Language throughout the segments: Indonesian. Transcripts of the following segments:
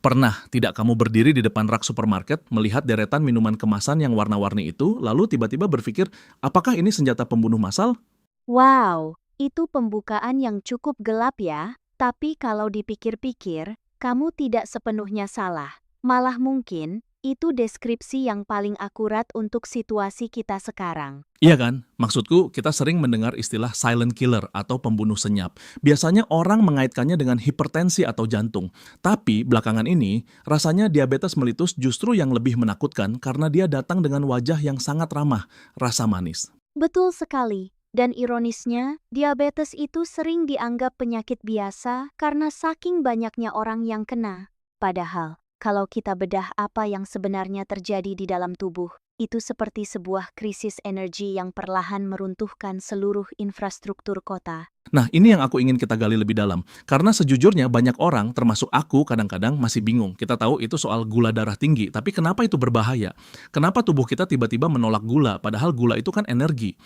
Pernah tidak kamu berdiri di depan rak supermarket, melihat deretan minuman kemasan yang warna-warni itu, lalu tiba-tiba berpikir, apakah ini senjata pembunuh massal? Wow, itu pembukaan yang cukup gelap ya. Tapi kalau dipikir-pikir, kamu tidak sepenuhnya salah. Malah mungkin, itu deskripsi yang paling akurat untuk situasi kita sekarang. Iya kan? Maksudku, kita sering mendengar istilah silent killer atau pembunuh senyap. Biasanya orang mengaitkannya dengan hipertensi atau jantung. Tapi belakangan ini, rasanya diabetes melitus justru yang lebih menakutkan karena dia datang dengan wajah yang sangat ramah, rasa manis. Betul sekali. Dan ironisnya, diabetes itu sering dianggap penyakit biasa karena saking banyaknya orang yang kena. Padahal, kalau kita bedah apa yang sebenarnya terjadi di dalam tubuh, itu seperti sebuah krisis energi yang perlahan meruntuhkan seluruh infrastruktur kota. Nah, ini yang aku ingin kita gali lebih dalam. Karena sejujurnya banyak orang, termasuk aku kadang-kadang masih bingung. Kita tahu itu soal gula darah tinggi, tapi kenapa itu berbahaya? Kenapa tubuh kita tiba-tiba menolak gula, padahal gula itu kan energi?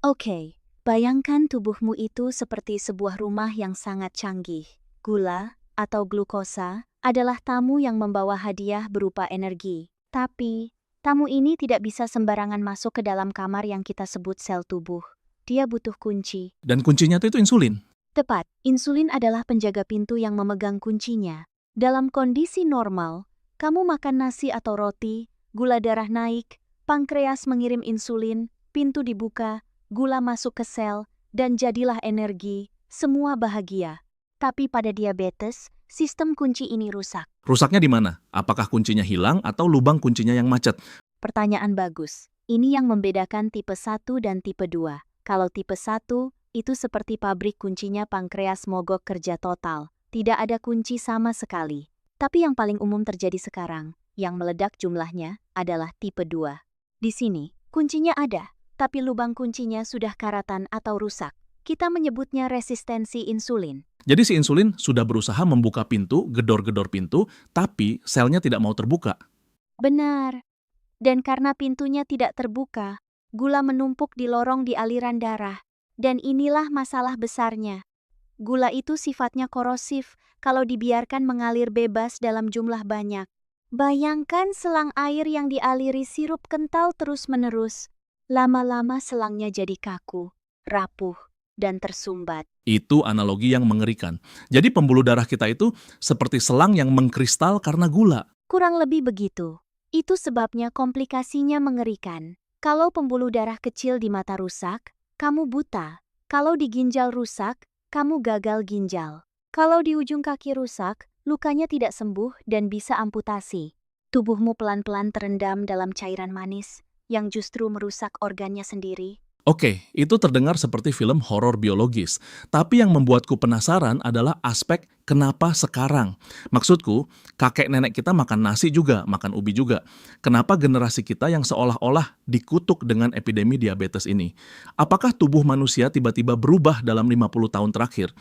Oke, bayangkan tubuhmu itu seperti sebuah rumah yang sangat canggih. Gula, atau glukosa, adalah tamu yang membawa hadiah berupa energi. Tapi, tamu ini tidak bisa sembarangan masuk ke dalam kamar yang kita sebut sel tubuh. Dia butuh kunci. Dan kuncinya itu insulin. Tepat, insulin adalah penjaga pintu yang memegang kuncinya. Dalam kondisi normal, kamu makan nasi atau roti, gula darah naik, pankreas mengirim insulin, pintu dibuka, gula masuk ke sel, dan jadilah energi, semua bahagia. Tapi pada diabetes, sistem kunci ini rusak. Rusaknya di mana? Apakah kuncinya hilang atau lubang kuncinya yang macet? Pertanyaan bagus. Ini yang membedakan tipe 1 dan tipe 2. Kalau tipe 1, itu seperti pabrik kuncinya pankreas mogok kerja total. Tidak ada kunci sama sekali. Tapi yang paling umum terjadi sekarang, yang meledak jumlahnya, adalah tipe 2. Di sini, kuncinya ada, tapi lubang kuncinya sudah karatan atau rusak. Kita menyebutnya resistensi insulin. Jadi si insulin sudah berusaha membuka pintu, gedor-gedor pintu, tapi selnya tidak mau terbuka. Benar. Dan karena pintunya tidak terbuka, gula menumpuk di lorong di aliran darah. Dan inilah masalah besarnya. Gula itu sifatnya korosif kalau dibiarkan mengalir bebas dalam jumlah banyak. Bayangkan selang air yang dialiri sirup kental terus-menerus. Lama-lama selangnya jadi kaku, rapuh, dan tersumbat. Itu analogi yang mengerikan. Jadi pembuluh darah kita itu seperti selang yang mengkristal karena gula. Kurang lebih begitu. Itu sebabnya komplikasinya mengerikan. Kalau pembuluh darah kecil di mata rusak, kamu buta. Kalau di ginjal rusak, kamu gagal ginjal. Kalau di ujung kaki rusak, lukanya tidak sembuh dan bisa amputasi. Tubuhmu pelan-pelan terendam dalam cairan manis yang justru merusak organnya sendiri. Oke, itu terdengar seperti film horor biologis. Tapi yang membuatku penasaran adalah aspek kenapa sekarang. Maksudku, kakek nenek kita makan nasi juga, makan ubi juga. Kenapa generasi kita yang seolah-olah dikutuk dengan epidemi diabetes ini? Apakah tubuh manusia tiba-tiba berubah dalam 50 tahun terakhir?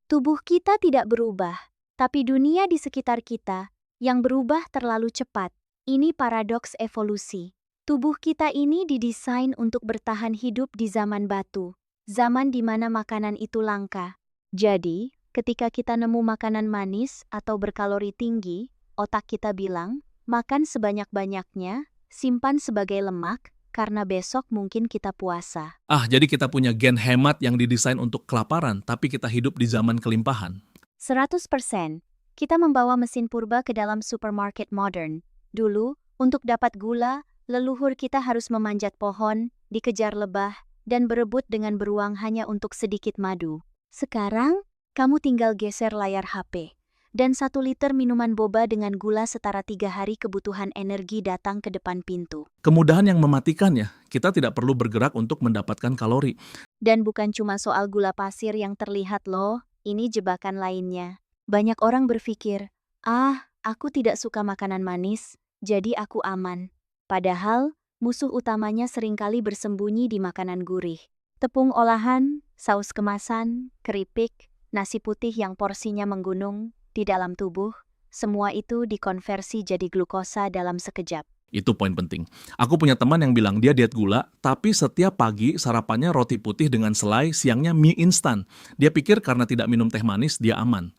Tubuh kita tidak berubah, tapi dunia di sekitar kita yang berubah terlalu cepat. Ini paradoks evolusi. Tubuh kita ini didesain untuk bertahan hidup di zaman batu, zaman di mana makanan itu langka. Jadi, ketika kita nemu makanan manis atau berkalori tinggi, otak kita bilang, makan sebanyak-banyaknya, simpan sebagai lemak, karena besok mungkin kita puasa. Jadi kita punya gen hemat yang didesain untuk kelaparan, tapi kita hidup di zaman kelimpahan. 100%. Kita membawa mesin purba ke dalam supermarket modern. Dulu, untuk dapat gula, leluhur kita harus memanjat pohon, dikejar lebah, dan berebut dengan beruang hanya untuk sedikit madu. Sekarang, kamu tinggal geser layar HP. Dan 1 liter minuman boba dengan gula setara 3 hari kebutuhan energi datang ke depan pintu. Kemudahan yang mematikan ya, kita tidak perlu bergerak untuk mendapatkan kalori. Dan bukan cuma soal gula pasir yang terlihat loh, ini jebakan lainnya. Banyak orang berpikir, aku tidak suka makanan manis, jadi aku aman. Padahal, musuh utamanya seringkali bersembunyi di makanan gurih. Tepung olahan, saus kemasan, keripik, nasi putih yang porsinya menggunung, di dalam tubuh, semua itu dikonversi jadi glukosa dalam sekejap. Itu poin penting. Aku punya teman yang bilang dia diet gula, tapi setiap pagi sarapannya roti putih dengan selai, siangnya mie instan. Dia pikir karena tidak minum teh manis, dia aman.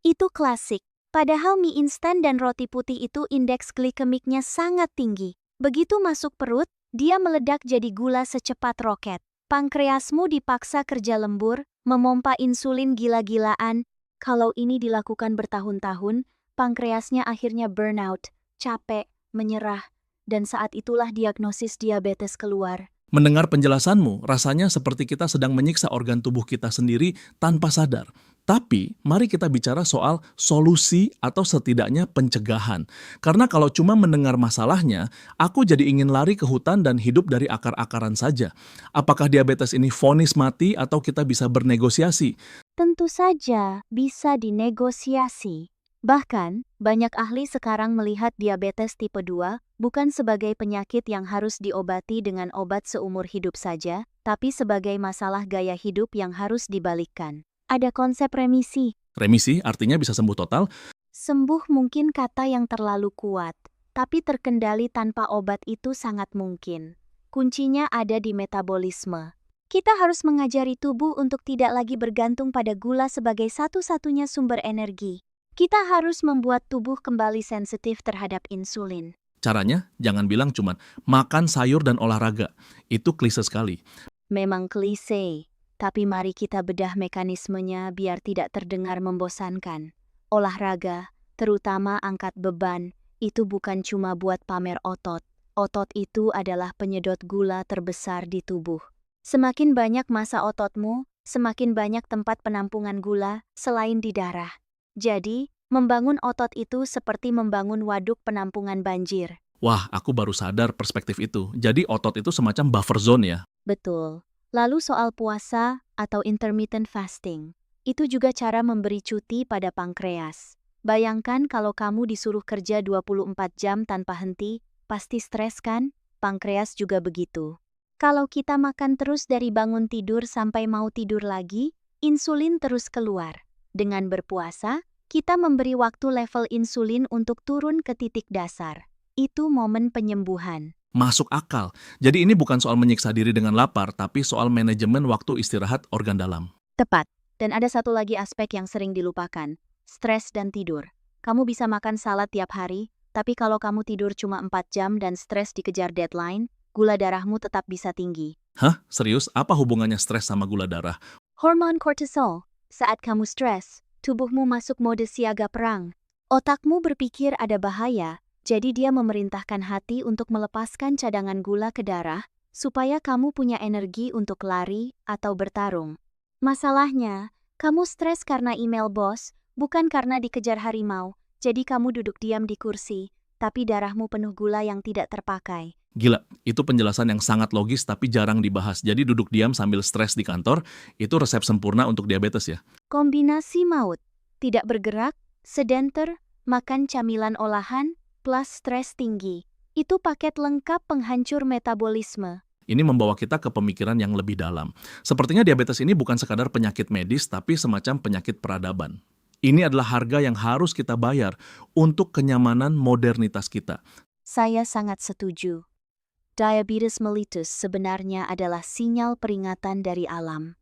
Itu klasik. Padahal mie instan dan roti putih itu indeks glikemiknya sangat tinggi. Begitu masuk perut, dia meledak jadi gula secepat roket. Pankreasmu dipaksa kerja lembur, memompa insulin gila-gilaan. Kalau ini dilakukan bertahun-tahun, pankreasnya akhirnya burnout, capek, menyerah, dan saat itulah diagnosis diabetes keluar. Mendengar penjelasanmu, rasanya seperti kita sedang menyiksa organ tubuh kita sendiri tanpa sadar. Tapi, mari kita bicara soal solusi atau setidaknya pencegahan. Karena kalau cuma mendengar masalahnya, aku jadi ingin lari ke hutan dan hidup dari akar-akaran saja. Apakah diabetes ini vonis mati atau kita bisa bernegosiasi? Tentu saja bisa dinegosiasi. Bahkan, banyak ahli sekarang melihat diabetes tipe 2 bukan sebagai penyakit yang harus diobati dengan obat seumur hidup saja, tapi sebagai masalah gaya hidup yang harus dibalikkan. Ada konsep remisi. Remisi artinya bisa sembuh total. Sembuh mungkin kata yang terlalu kuat, tapi terkendali tanpa obat itu sangat mungkin. Kuncinya ada di metabolisme. Kita harus mengajari tubuh untuk tidak lagi bergantung pada gula sebagai satu-satunya sumber energi. Kita harus membuat tubuh kembali sensitif terhadap insulin. Caranya, jangan bilang cuma makan sayur dan olahraga. Itu klise sekali. Memang klise, tapi mari kita bedah mekanismenya biar tidak terdengar membosankan. Olahraga, terutama angkat beban, itu bukan cuma buat pamer otot. Otot itu adalah penyedot gula terbesar di tubuh. Semakin banyak massa ototmu, semakin banyak tempat penampungan gula selain di darah. Jadi, membangun otot itu seperti membangun waduk penampungan banjir. Wah, aku baru sadar perspektif itu. Jadi otot itu semacam buffer zone ya? Betul. Lalu soal puasa atau intermittent fasting. Itu juga cara memberi cuti pada pankreas. Bayangkan kalau kamu disuruh kerja 24 jam tanpa henti, pasti stres kan? Pankreas juga begitu. Kalau kita makan terus dari bangun tidur sampai mau tidur lagi, insulin terus keluar. Dengan berpuasa, kita memberi waktu level insulin untuk turun ke titik dasar. Itu momen penyembuhan. Masuk akal. Jadi ini bukan soal menyiksa diri dengan lapar, tapi soal manajemen waktu istirahat organ dalam. Tepat. Dan ada satu lagi aspek yang sering dilupakan. Stres dan tidur. Kamu bisa makan salad tiap hari, tapi kalau kamu tidur cuma 4 jam dan stres dikejar deadline, gula darahmu tetap bisa tinggi. Hah? Serius? Apa hubungannya stres sama gula darah? Hormon kortisol. Saat kamu stres, tubuhmu masuk mode siaga perang. Otakmu berpikir ada bahaya, jadi dia memerintahkan hati untuk melepaskan cadangan gula ke darah, supaya kamu punya energi untuk lari atau bertarung. Masalahnya, kamu stres karena email bos, bukan karena dikejar harimau, jadi kamu duduk diam di kursi, tapi darahmu penuh gula yang tidak terpakai. Gila, itu penjelasan yang sangat logis tapi jarang dibahas. Jadi duduk diam sambil stres di kantor, itu resep sempurna untuk diabetes ya? Kombinasi maut, tidak bergerak, sedenter, makan camilan olahan, plus stres tinggi. Itu paket lengkap penghancur metabolisme. Ini membawa kita ke pemikiran yang lebih dalam. Sepertinya diabetes ini bukan sekadar penyakit medis, tapi semacam penyakit peradaban. Ini adalah harga yang harus kita bayar untuk kenyamanan modernitas kita. Saya sangat setuju. Diabetes mellitus sebenarnya adalah sinyal peringatan dari alam.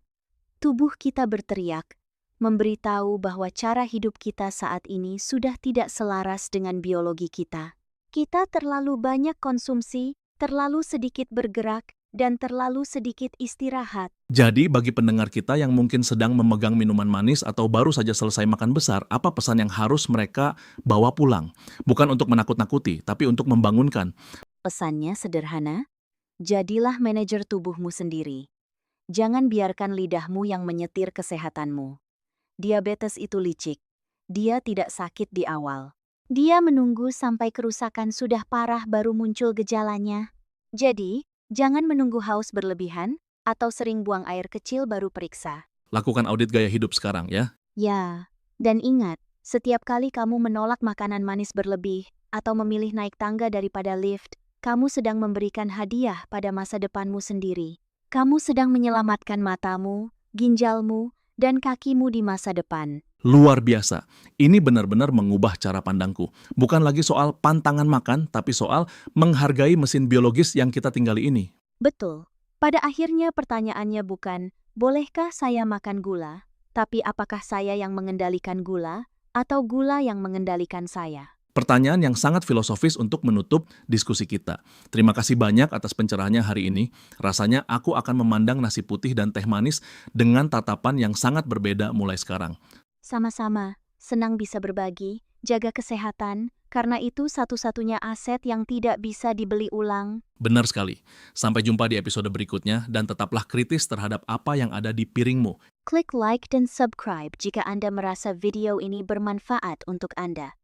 Tubuh kita berteriak, memberitahu bahwa cara hidup kita saat ini sudah tidak selaras dengan biologi kita. Kita terlalu banyak konsumsi, terlalu sedikit bergerak, dan terlalu sedikit istirahat. Jadi bagi pendengar kita yang mungkin sedang memegang minuman manis atau baru saja selesai makan besar, apa pesan yang harus mereka bawa pulang? Bukan untuk menakut-nakuti, tapi untuk membangunkan. Pesannya sederhana, jadilah manajer tubuhmu sendiri. Jangan biarkan lidahmu yang menyetir kesehatanmu. Diabetes itu licik. Dia tidak sakit di awal. Dia menunggu sampai kerusakan sudah parah baru muncul gejalanya. Jadi, jangan menunggu haus berlebihan atau sering buang air kecil baru periksa. Lakukan audit gaya hidup sekarang ya. Ya, dan ingat, setiap kali kamu menolak makanan manis berlebih atau memilih naik tangga daripada lift, kamu sedang memberikan hadiah pada masa depanmu sendiri. Kamu sedang menyelamatkan matamu, ginjalmu, dan kakimu di masa depan. Luar biasa. Ini benar-benar mengubah cara pandangku. Bukan lagi soal pantangan makan, tapi soal menghargai mesin biologis yang kita tinggali ini. Betul. Pada akhirnya pertanyaannya bukan, bolehkah saya makan gula? Tapi apakah saya yang mengendalikan gula? atau gula yang mengendalikan saya? Pertanyaan yang sangat filosofis untuk menutup diskusi kita. Terima kasih banyak atas pencerahannya hari ini. Rasanya aku akan memandang nasi putih dan teh manis dengan tatapan yang sangat berbeda mulai sekarang. Sama-sama, senang bisa berbagi, jaga kesehatan, karena itu satu-satunya aset yang tidak bisa dibeli ulang. Benar sekali. Sampai jumpa di episode berikutnya dan tetaplah kritis terhadap apa yang ada di piringmu. Klik like dan subscribe jika Anda merasa video ini bermanfaat untuk Anda.